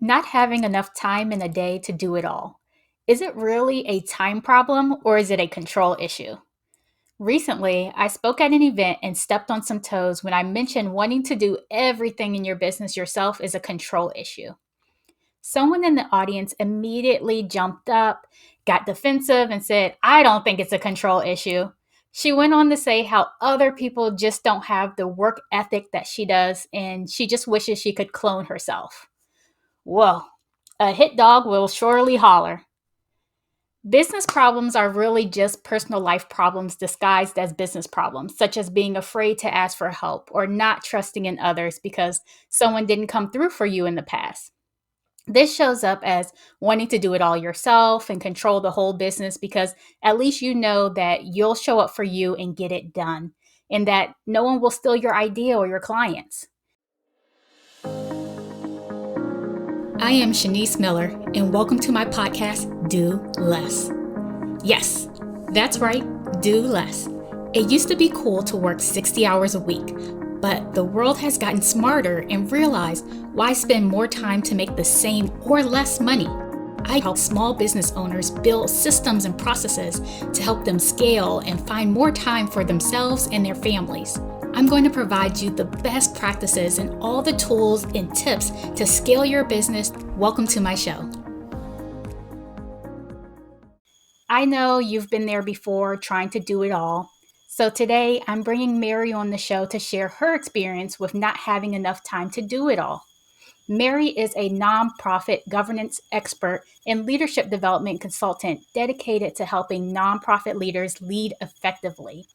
Not having enough time in a day to do it all. Is it really a time problem or is it a control issue? Recently, I spoke at an event and stepped on some toes when I mentioned wanting to do everything in your business yourself is a control issue. Someone in the audience immediately jumped up, got defensive, and said, I don't think it's a control issue. She went on to say how other people just don't have the work ethic that she does, and she just wishes she could clone herself. Whoa, a hit dog will surely holler. Business problems are really just personal life problems disguised as business problems, such as being afraid to ask for help or not trusting in others because someone didn't come through for you in the past. This shows up as wanting to do it all yourself and control the whole business because at least you know that you'll show up for you and get it done, and that no one will steal your idea or your clients. I am Shanice Miller, and welcome to my podcast, Do Less. Yes, that's right, do less. It used to be cool to work 60 hours a week, but the world has gotten smarter and realized why spend more time to make the same or less money. I help small business owners build systems and processes to help them scale and find more time for themselves and their families. I'm going to provide you the best practices and all the tools and tips to scale your business. Welcome to my show. I know you've been there before trying to do it all. So today I'm bringing Mary on the show to share her experience with not having enough time to do it all. Mary is a nonprofit governance expert and leadership development consultant dedicated to helping nonprofit leaders lead effectively.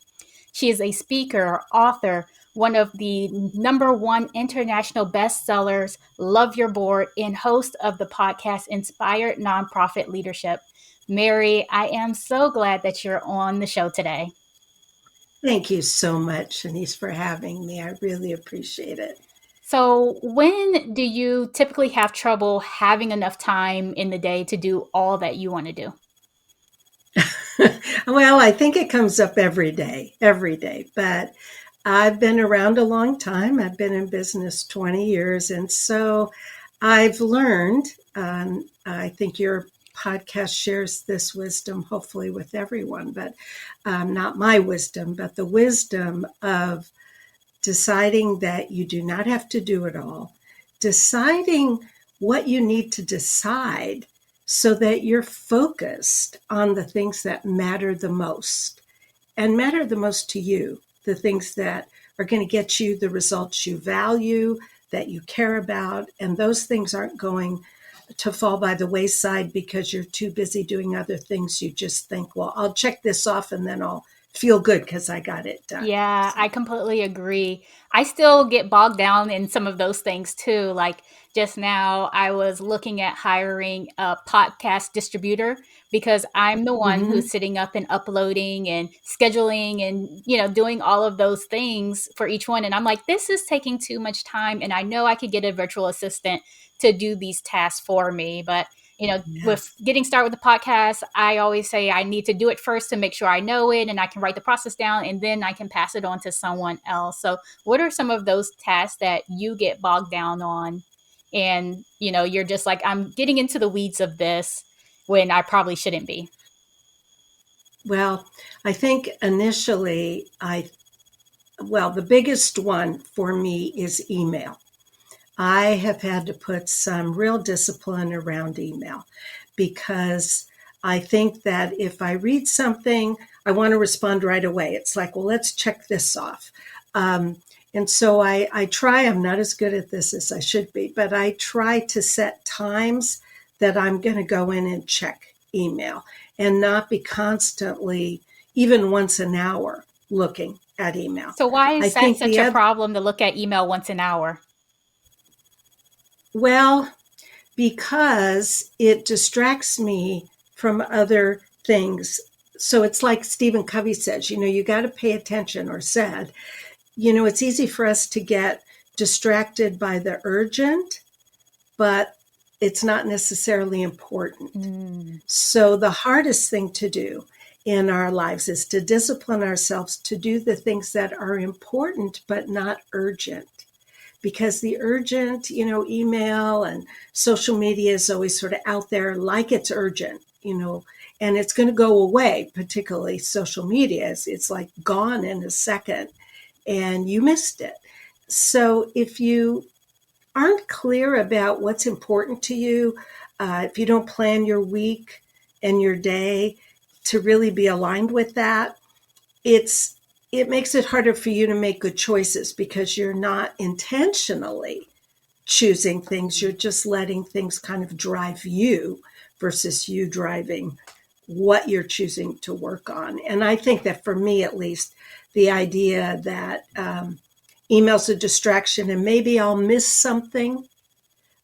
She is a speaker, author, one of the #1 international bestsellers, Love Your Board, and host of the podcast Inspired Nonprofit Leadership. Mary, I am so glad that you're on the show today. Thank you so much, Shanice, for having me. I really appreciate it. So, when do you typically have trouble having enough time in the day to do all that you want to do? Well, I think it comes up every day, but I've been around a long time. I've been in business 20 years. And so I've learned, I think your podcast shares this wisdom, hopefully with everyone, but not my wisdom, but the wisdom of deciding that you do not have to do it all, deciding what you need to decide so that you're focused on the things that matter the most and matter the most to you, the things that are going to get you the results you value, that you care about, and those things aren't going to fall by the wayside because you're too busy doing other things. You just think, well, I'll check this off and then I'll feel good because I got it done. Yeah, I completely agree. I still get bogged down in some of those things too. Like just now, I was looking at hiring a podcast distributor because I'm the one Mm-hmm. who's sitting up and uploading and scheduling and, doing all of those things for each one. And I'm like, this is taking too much time. And I know I could get a virtual assistant to do these tasks for me. But with Yes. getting started with the podcast, I always say I need to do it first to make sure I know it and I can write the process down and then I can pass it on to someone else. So, what are some of those tasks that you get bogged down on? And, you're just like, I'm getting into the weeds of this when I probably shouldn't be. Well, I think initially, the biggest one for me is email. I have had to put some real discipline around email because I think that if I read something, I want to respond right away. It's like, well, let's check this off. And so I try, I'm not as good at this as I should be, but I try to set times that I'm going to go in and check email and not be constantly, even once an hour, looking at email. So, why I is that think such the a other, problem to look at email once an hour? well, because it distracts me from other things. So it's like Stephen Covey says, you got to pay attention, or said, it's easy for us to get distracted by the urgent, but it's not necessarily important. So the hardest thing to do in our lives is to discipline ourselves to do the things that are important, but not urgent. because the urgent, email and social media is always sort of out there like it's urgent, and it's going to go away, particularly social media. It's like gone in a second and you missed it. So if you aren't clear about what's important to you, if you don't plan your week and your day to really be aligned with that, it makes it harder for you to make good choices because you're not intentionally choosing things. You're just letting things kind of drive you versus you driving what you're choosing to work on. And I think that for me, at least, the idea that email's a distraction and maybe I'll miss something.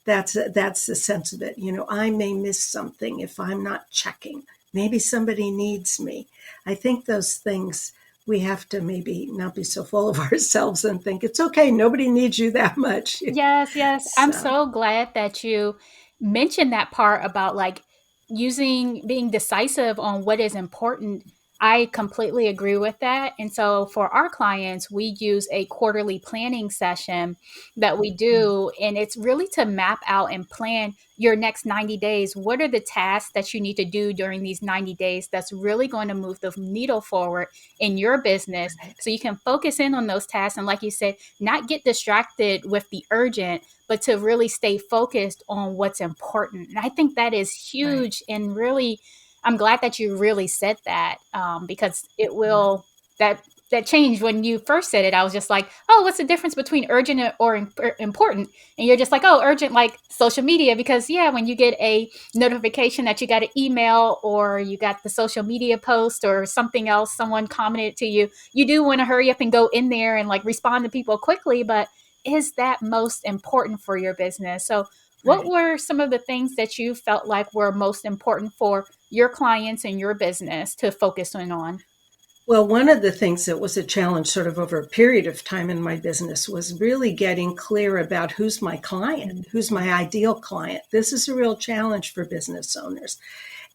That's the sense of it. I may miss something if I'm not checking. Maybe somebody needs me. I think those things we have to maybe not be so full of ourselves and think it's okay. Nobody needs you that much. Yes, yes. I'm So, so glad that you mentioned that part about like being decisive on what is important. I completely agree with that. And so for our clients, we use a quarterly planning session that we do. And it's really to map out and plan your next 90 days. What are the tasks that you need to do during these 90 days that's really going to move the needle forward in your business right, so you can focus in on those tasks? And like you said, not get distracted with the urgent, but to really stay focused on what's important. And I think that is right. huge. And really, I'm glad that you really said that because it Yeah, will, that change when you first said it. I was just like, oh, what's the difference between urgent or important? And you're just like, oh, urgent, like social media. Because, yeah, when you get a notification that you got an email or you got the social media post or something else, someone commented to you, you do want to hurry up and go in there and like respond to people quickly. But is that most important for your business? So, what right. were some of the things that you felt like were most important for your clients and your business to focus in on? Well, one of the things that was a challenge sort of over a period of time in my business was really getting clear about who's my client, Mm. who's my ideal client. This is a real challenge for business owners,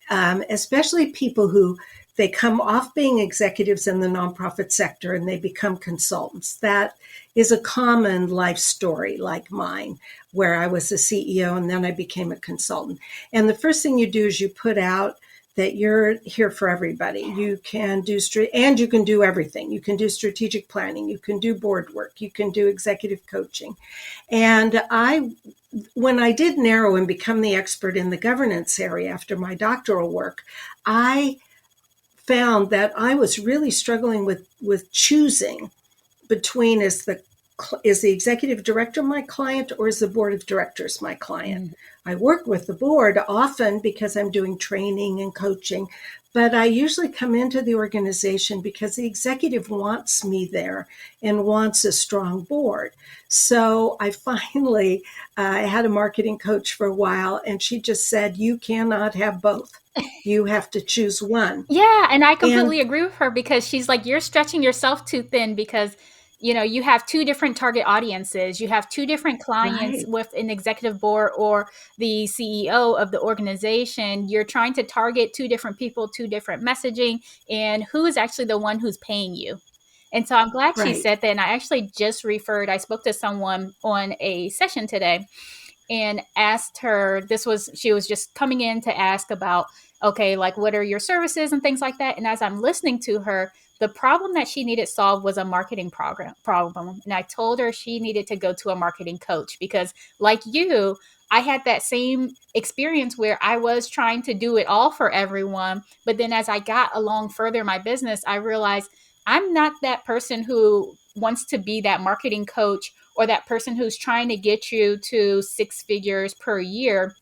especially people who they come off being executives in the nonprofit sector and they become consultants. That is a common life story like mine, where I was a CEO and then I became a consultant. And the first thing you do is you put out that you're here for everybody. You can do and you can do everything. You can do strategic planning, you can do board work, you can do executive coaching. And when I did narrow and become the expert in the governance area after my doctoral work, I found that I was really struggling with choosing between is the executive director my client or is the board of directors my client. Mm. I work with the board often because I'm doing training and coaching, but I usually come into the organization because the executive wants me there and wants a strong board. So I finally I had a marketing coach for a while, and she just said, "You cannot have both. You have to choose one." Yeah, and I And completely agree with her because she's like, you're stretching yourself too thin because, you have two different target audiences. You have two different clients right, with an executive board or the CEO of the organization. You're trying to target two different people, two different messaging, and who is actually the one who's paying you. And so I'm glad she right, said that. And I actually I spoke to someone on a session today and asked her, she was just coming in to ask about, okay, like what are your services and things like that. And as I'm listening to her, the problem that she needed solved was a marketing problem. And I told her she needed to go to a marketing coach because, like you, I had that same experience where I was trying to do it all for everyone. But then as I got along further in my business, I realized I'm not that person who wants to be that marketing coach or that person who's trying to get you to six figures per year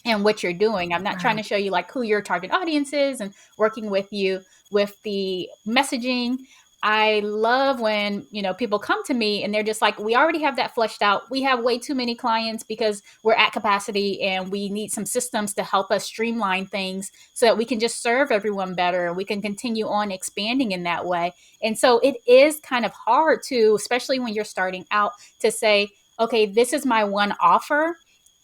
and what you're doing. I'm not trying to right. show you like who your target audience is and working with you with the messaging. I love when, people come to me and they're just like, we already have that fleshed out. We have way too many clients because we're at capacity and we need some systems to help us streamline things so that we can just serve everyone better and we can continue on expanding in that way. And so it is kind of hard to, especially when you're starting out, to say, okay, this is my one offer,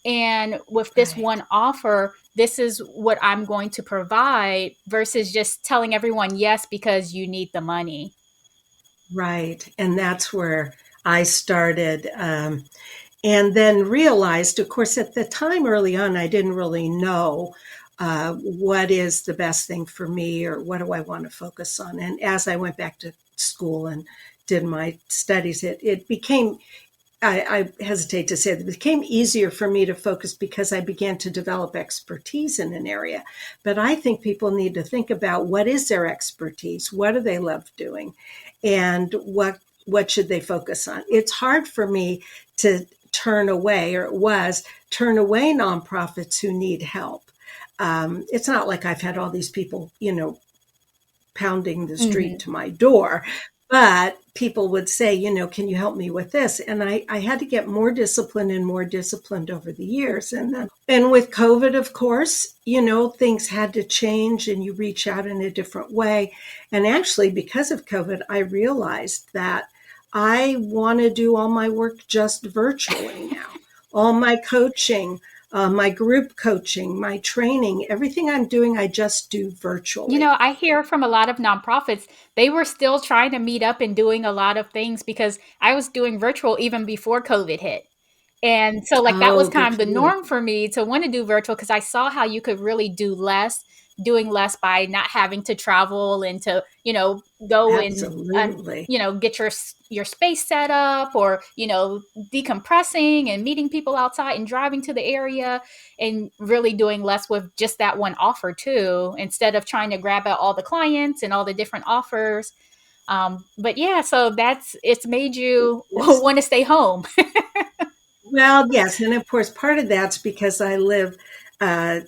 and with this Right. one offer, this is what I'm going to provide versus just telling everyone yes because you need the money. Right. And that's where I started, and then realized, of course, at the time early on, I didn't really know what is the best thing for me or what do I want to focus on. And as I went back to school and did my studies, it became, I hesitate to say it became easier for me to focus because I began to develop expertise in an area. But I think people need to think about what is their expertise, what do they love doing, and what should they focus on. It's hard for me to turn away, or it was turn away nonprofits who need help. It's not like I've had all these people, pounding the street Hmm. to my door. But people would say, can you help me with this? And I had to get more disciplined and more disciplined over the years. And with COVID, of course, things had to change and you reach out in a different way. And actually, because of COVID, I realized that I want to do all my work just virtually now. All my coaching, my group coaching, my training, everything I'm doing, I just do virtually. I hear from a lot of nonprofits, they were still trying to meet up and doing a lot of things because I was doing virtual even before COVID hit. And so, like, that was Oh, kind good of for the you. norm for me to want to do virtual because I saw how you could really do less, doing less by not having to travel and to, go and, Absolutely. get your space set up or, decompressing and meeting people outside and driving to the area and really doing less with just that one offer too, instead of trying to grab out all the clients and all the different offers. But yeah, so it's made you Yes. want to stay home. Well, yes. And of course, part of that's because I live uh,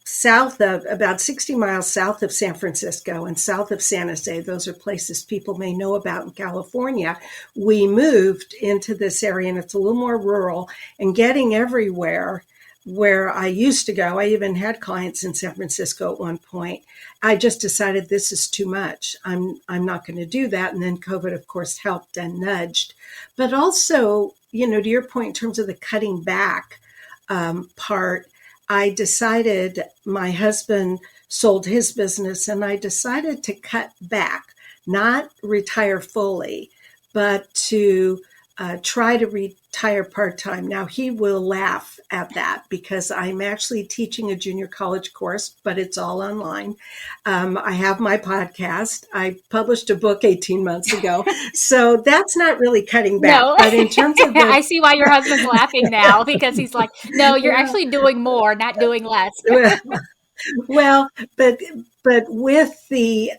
south of about 60 miles south of San Francisco and south of San Jose. Those are places people may know about in California. We moved into this area and it's a little more rural, and getting everywhere where I used to go. I even had clients in San Francisco at one point. I just decided this is too much. I'm not going to do that. And then COVID, of course, helped and nudged. But also, to your point in terms of the cutting back part, I decided, my husband sold his business and I decided to cut back, not retire fully, but to try to retire part time. Now, he will laugh at that because I'm actually teaching a junior college course, but it's all online. I have my podcast. I published a book 18 months ago. So that's not really cutting back. No, But in terms of the I see why your husband's laughing now because he's like, no, you're well, actually doing more, not doing less. well, but with the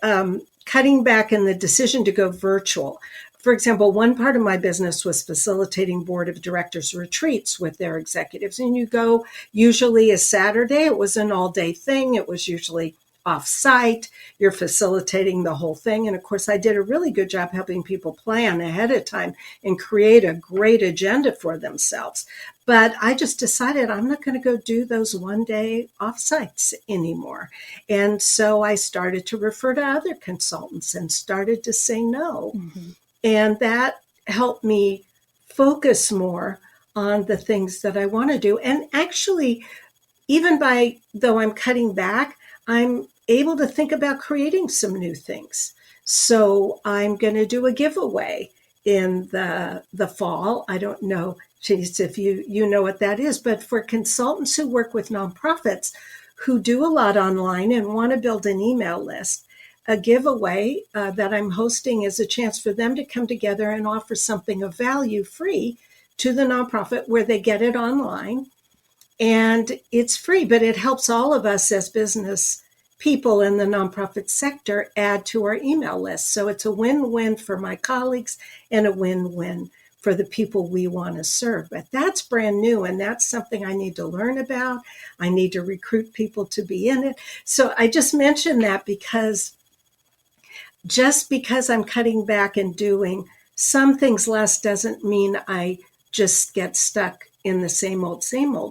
cutting back and the decision to go virtual. For example, one part of my business was facilitating board of directors retreats with their executives. And you go usually a Saturday. It was an all day thing. It was usually off site. You're facilitating the whole thing. And of course, I did a really good job helping people plan ahead of time and create a great agenda for themselves. But I just decided I'm not going to go do those one day offsites anymore. And so I started to refer to other consultants and started to say no. Mhm. And that helped me focus more on the things that I want to do. And actually, even though I'm cutting back, I'm able to think about creating some new things. So I'm going to do a giveaway in the fall. I don't know, Chase, if you know what that is, but for consultants who work with nonprofits who do a lot online and want to build an email list, a giveaway that I'm hosting is a chance for them to come together and offer something of value free to the nonprofit where they get it online, and it's free, but it helps all of us as business people in the nonprofit sector add to our email list. So it's a win-win for my colleagues and a win-win for the people we want to serve. But that's brand new, and that's something I need to learn about. I need to recruit people to be in it. So I just mentioned that because just because I'm cutting back and doing some things less doesn't mean I just get stuck in the same old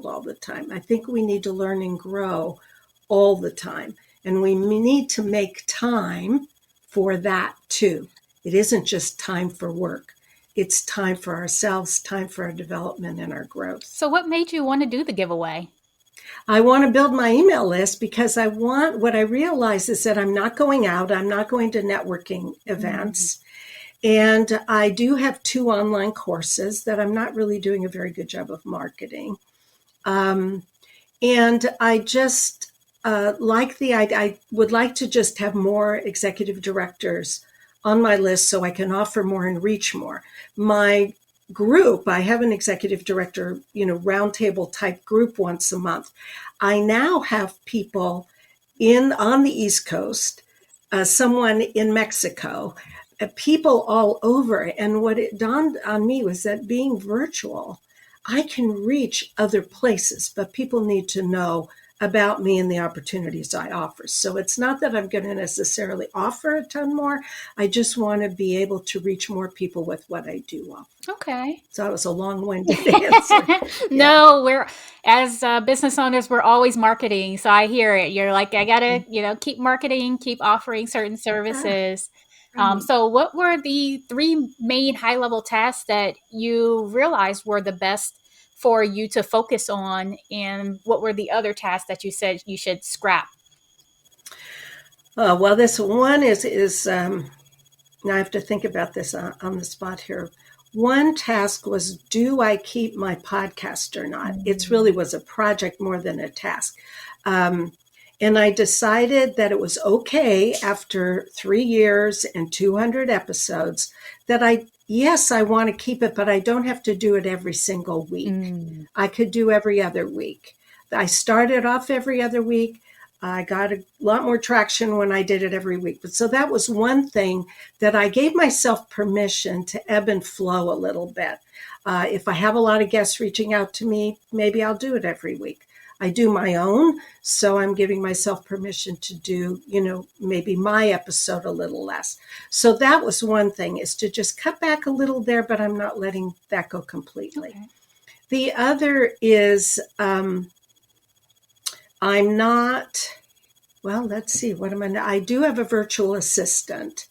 all the time. I think we need to learn and grow all the time. And we need to make time for that too. It isn't just time for work, it's time for ourselves, time for our development and our growth. So, what made you want to do the giveaway? I want to build my email list because what I realize is that I'm not going out, I'm not going to networking Mhm. events. And I do have 2 online courses that I'm not really doing a very good job of marketing. Um, and I just like the idea. I would like to just have more executive directors on my list so I can offer more and reach more. My group, I have an executive director, roundtable type group once a month. I now have people in on the East Coast, someone in Mexico, people all over. And what it dawned on me was that being virtual, I can reach other places, but people need to know about me and the opportunities I offer. So it's not that I'm going to necessarily offer a ton more. I just want to be able to reach more people with what I do offer. Okay. So that was a long-winded answer. Yeah. No, we're as business owners, we're always marketing. So I hear it. You're like, I gotta, keep marketing, keep offering certain Ah, services. right. So, what were the three main high level tasks that you realized were the best for you to focus on, and what were the other tasks that you said you should scrap? Well, this one is now I have to think about this on the spot here. One task was, do I keep my podcast or not? It really Mm. was a project more than a task. Um, and I decided that it was okay after 3 years and 200 episodes that yes, I want to keep it, but I don't have to do it every single week. Mm. I could do every other week. I started off every other week. I got a lot more traction when I did it every week. But so that was one thing that I gave myself permission to ebb and flow a little bit. If I have a lot of guests reaching out to me, maybe I'll do it every week. I do my own, so I'm giving myself permission to do, maybe my episode a little less. So that was one thing, is to just cut back a little there, but I'm not letting that go completely. Okay. The other is I'm not, well, let's see, what am I do have a virtual assistant,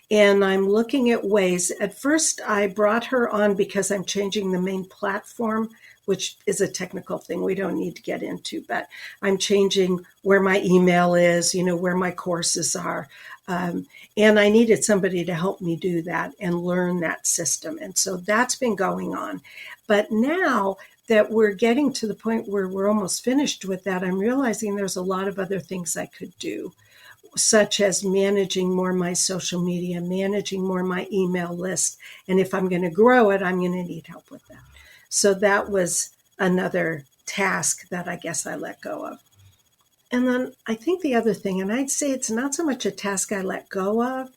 and I'm looking at ways. At first, I brought her on because I'm changing the main platform, which is a technical thing we don't need to get into, but I'm changing where my email is, where my courses are. And I needed somebody to help me do that and learn that system. And so that's been going on. But now that we're getting to the point where we're almost finished with that, I'm realizing there's a lot of other things I could do, such as managing more my social media, managing more my email list. And if I'm going to grow it, I'm going to need help with that. So that was another task that I guess I let go of. And then I think the other thing, and I'd say it's not so much a task I let go of,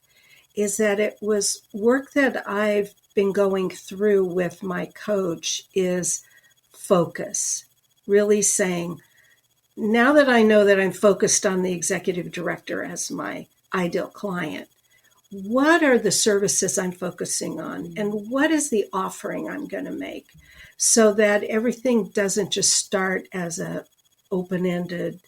is that it was work that I've been going through with my coach, is focus. Really saying, now that I know that I'm focused on the executive director as my ideal client, what are the services I'm focusing on? And what is the offering I'm going to make? So that everything doesn't just start as a open-ended,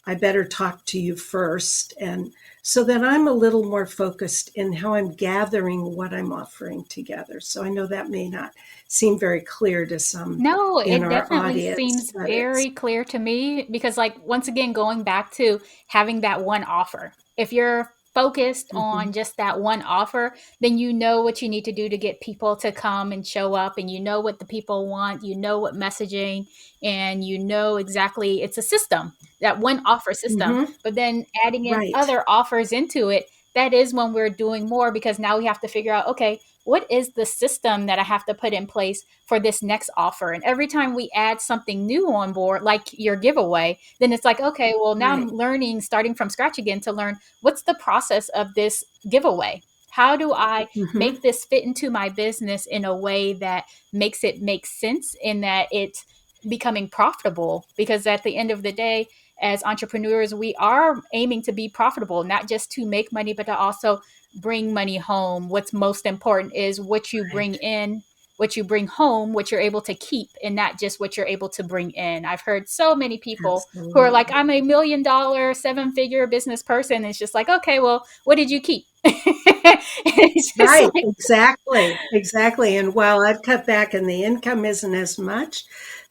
I better talk to you first. And so that I'm a little more focused in how I'm gathering what I'm offering together. So I know that may not seem very clear to some No, in it our definitely audience, seems but it's very clear to me because, like, once again, going back to having that one offer. If you're focused mhm, on just that one offer, then you know what you need to do to get people to come and show up, and you know what the people want, you know what messaging, and you know exactly it's a system, that one offer system. mhm, But then adding in right. other offers into it, that is when we're doing more because now we have to figure out, okay, what is the system that I have to put in place for this next offer? And every time we add something new on board, like your giveaway, then it's like, okay, well, now I'm Right. learning, starting from scratch again to learn what's the process of this giveaway? How do I Mhm. make this fit into my business in a way that makes it make sense and that it's becoming profitable? Because at the end of the day, as entrepreneurs, we are aiming to be profitable, not just to make money, but to also bring money home. What's most important is what you bring Right. in, what you bring home, what you're able to keep, and not just what you're able to bring in. I've heard so many people who are like, Absolutely. I'm $1 million, 7 figure business person. It's just like, okay, well, what did you keep? It's just Right. like, Exactly. Exactly. And while I've cut back and the income isn't as much,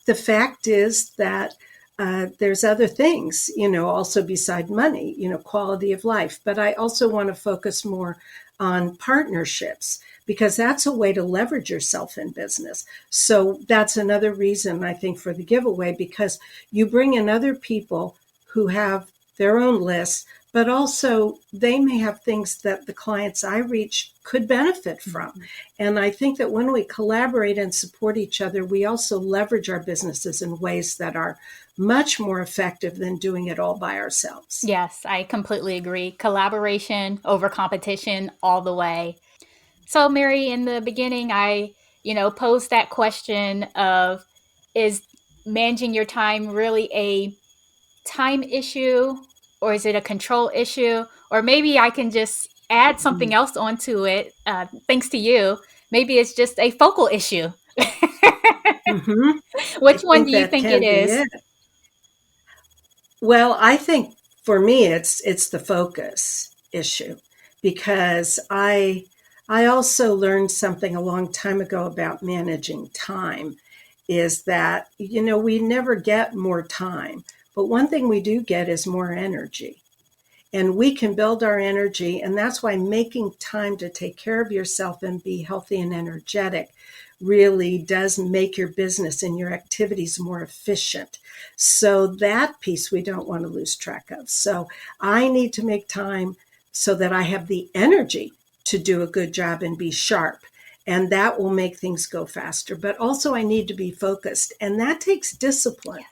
the fact is that there's other things, also beside money, quality of life. But I also want to focus more on partnerships because that's a way to leverage yourself in business. So that's another reason I think for the giveaway, because you bring in other people who have their own lists, but also they may have things that the clients I reach could benefit from. Mm-hmm. And I think that when we collaborate and support each other, we also leverage our businesses in ways that are much more effective than doing it all by ourselves. Yes, I completely agree. Collaboration over competition all the way. So, Mary, in the beginning, I posed that question of, is managing your time really a time issue, or is it a control issue? Or maybe I can just add something else onto it, thanks to you. Maybe it's just a focal issue. Mm-hmm. I Which one do think you that think it can be is? it. Well, I think for me it's the focus issue because I also learned something a long time ago about managing time is that we never get more time, but one thing we do get is more energy. And we can build our energy, and that's why making time to take care of yourself and be healthy and energetic really does make your business and your activities more efficient. So that piece we don't want to lose track of. So I need to make time so that I have the energy to do a good job and be sharp. And that will make things go faster. But also, I need to be focused, and that takes discipline.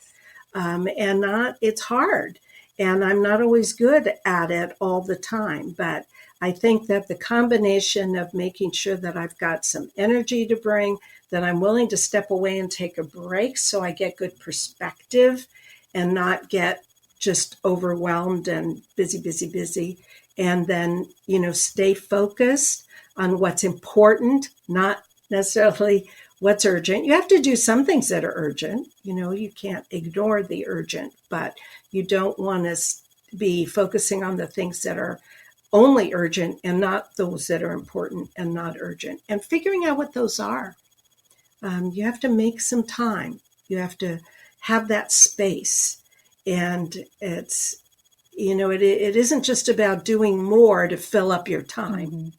Yes. And not it's hard, and I'm not always good at it all the time, but I think that the combination of making sure that I've got some energy to bring, that I'm willing to step away and take a break so I get good perspective and not get just overwhelmed and busy, and then stay focused on what's important, not necessarily what's urgent. You have to do some things that are urgent. You can't ignore the urgent, but you don't want to be focusing on the things that are only urgent and not those that are important and not urgent. And figuring out what those are. You have to make some time. You have to have that space. And it isn't just about doing more to fill up your time. Mm-hmm.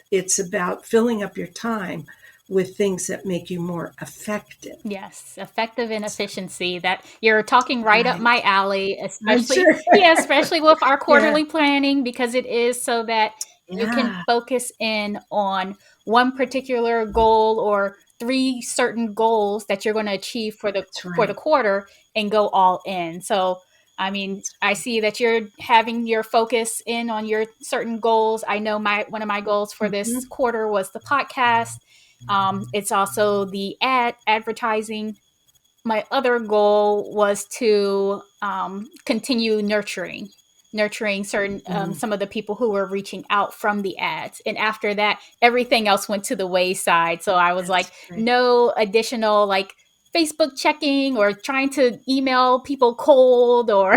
It's about filling up your time with things that make you more effective. Yes, effective and efficiency. That you're talking right up my alley, I'm especially sure. especially with our Yeah. quarterly planning, because it is so that you can Yeah. focus in on one particular goal or three certain goals that you're going to achieve for the That's right. quarter and go all in. So, I mean, I see that you're having your focus in on your certain goals. I know one of my goals for this quarter was the podcast. It's also the advertising. My other goal was to continue nurturing certain some of the people who were reaching out from the ads. And after that, everything else went to the wayside. So I was That's like, right. no additional like Facebook checking or trying to email people cold or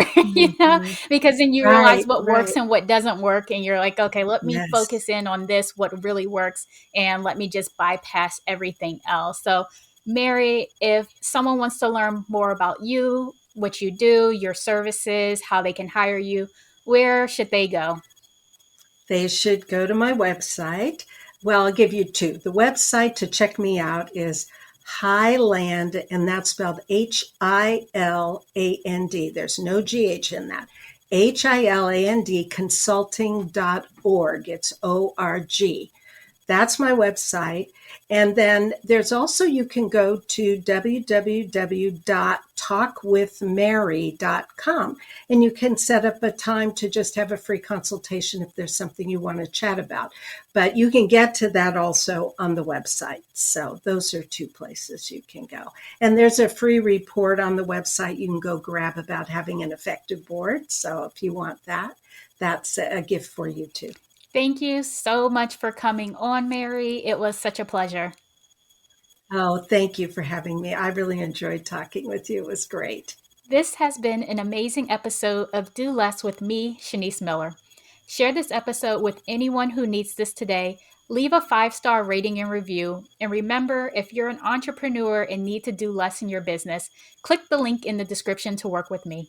because then you realize Right, what works right. and what doesn't work, and you're like, okay, let me Yes. focus in on this, what really works, and let me just bypass everything else. So, Mary, if someone wants to learn more about you, what you do, your services, how they can hire you, where should they go? They should go to my website. Well, I'll give you two. The website to check me out is Hiland, and that's spelled Hiland. There's no GH in that. Hiland consulting.org. It's ORG. That's my website. And then there's also, you can go to www.talkwithmary.com and you can set up a time to just have a free consultation if there's something you want to chat about. But you can get to that also on the website. So those are two places you can go. And there's a free report on the website you can go grab about having an effective board. So if you want that, that's a gift for you too. Thank you so much for coming on, Mary. It was such a pleasure. Oh, thank you for having me. I really enjoyed talking with you. It was great. This has been an amazing episode of Do Less with me, Shanice Miller. Share this episode with anyone who needs this today. Leave a 5-star rating and review. And remember, if you're an entrepreneur and need to do less in your business, click the link in the description to work with me.